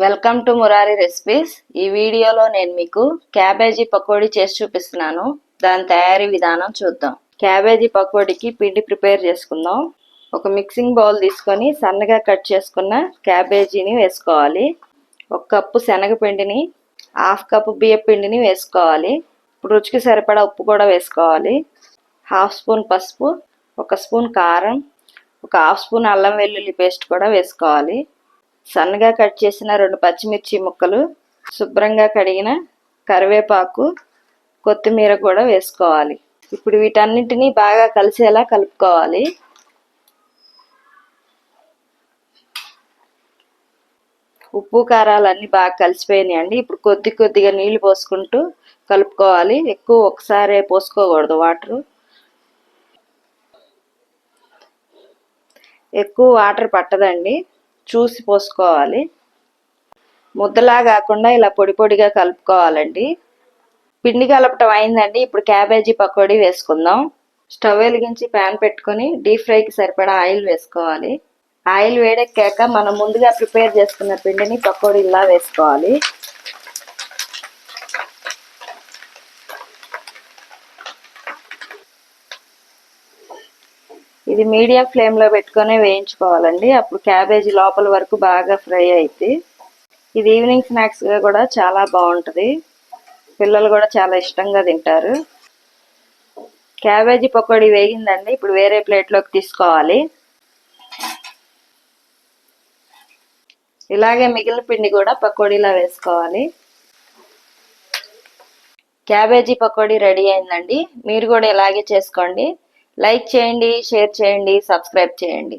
Welcome to Murari recipes. ఈ వీడియోలో నేను మీకు క్యాబేజీ పకోడీ చేసి చూపిస్తున్నాను. దాని తయారీ విధానం చూద్దాం. క్యాబేజీ పకోడీకి పిండి ప్రిపేర్ చేసుకుందాం. ఒక మిక్సింగ్ బౌల్ తీసుకొని సన్నగా కట్ చేసుకున్న క్యాబేజీని వేసుకోవాలి. 1 కప్పు శనగపిండిని, 1/2 కప్పు బియ్యం పిండిని వేసుకోవాలి. ఇప్పుడు రుచికి సరిపడా ఉప్పు కూడా వేసుకోవాలి. 1/2 స్పూన్ పసుపు, 1 స్పూన్ కారం, 1/2 స్పూన్ అల్లం వెల్లుల్లి పేస్ట్ కూడా వేసుకోవాలి. సన్నగా కట్ చేసిన 2 పచ్చిమిర్చి ముక్కలు, శుభ్రంగా కడిగిన కరివేపాకు, కొత్తిమీర కూడా వేసుకోవాలి. ఇప్పుడు వీటన్నిటిని బాగా కలిసేలా కలుపుకోవాలి. ఉప్పు కారాలన్నీ బాగా కలిసిపోయినాయండి. ఇప్పుడు కొద్దిగా నీళ్లు పోసుకుంటూ కలుపుకోవాలి. ఎక్కువ ఒకసారి పోసుకోకూడదు వాటర్. ఎక్కువ వాటర్ పట్టదండి, చూసి పోసుకోవాలి. ముద్దలా కాకుండా ఇలా పొడి పొడిగా కలుపుకోవాలండి. పిండి కలపటం అయిందండి. ఇప్పుడు క్యాబేజీ పకోడీ వేసుకుందాం. స్టవ్ వెలిగించి ప్యాన్ పెట్టుకొని డీప్ ఫ్రైకి సరిపడా ఆయిల్ వేసుకోవాలి. ఆయిల్ వేడెక్కాక మనం ముందుగా ప్రిపేర్ చేసుకున్న పిండిని పకోడీలా వేసుకోవాలి. ఇది మీడియం ఫ్లేమ్లో పెట్టుకొని వేయించుకోవాలండి. అప్పుడు క్యాబేజీ లోపల వరకు బాగా ఫ్రై అయితే ఇది ఈవినింగ్ స్నాక్స్గా కూడా చాలా బాగుంటుంది. పిల్లలు కూడా చాలా ఇష్టంగా తింటారు. క్యాబేజీ పకోడీ వేగిందండి. ఇప్పుడు వేరే ప్లేట్లోకి తీసుకోవాలి. ఇలాగే మిగిలిన పిండి కూడా పకోడీలా వేసుకోవాలి. క్యాబేజీ పకోడీ రెడీ అయిందండి. మీరు కూడా ఇలాగే చేసుకోండి. లైక్ చేయండి, షేర్ చేయండి, సబ్స్క్రైబ్ చేయండి.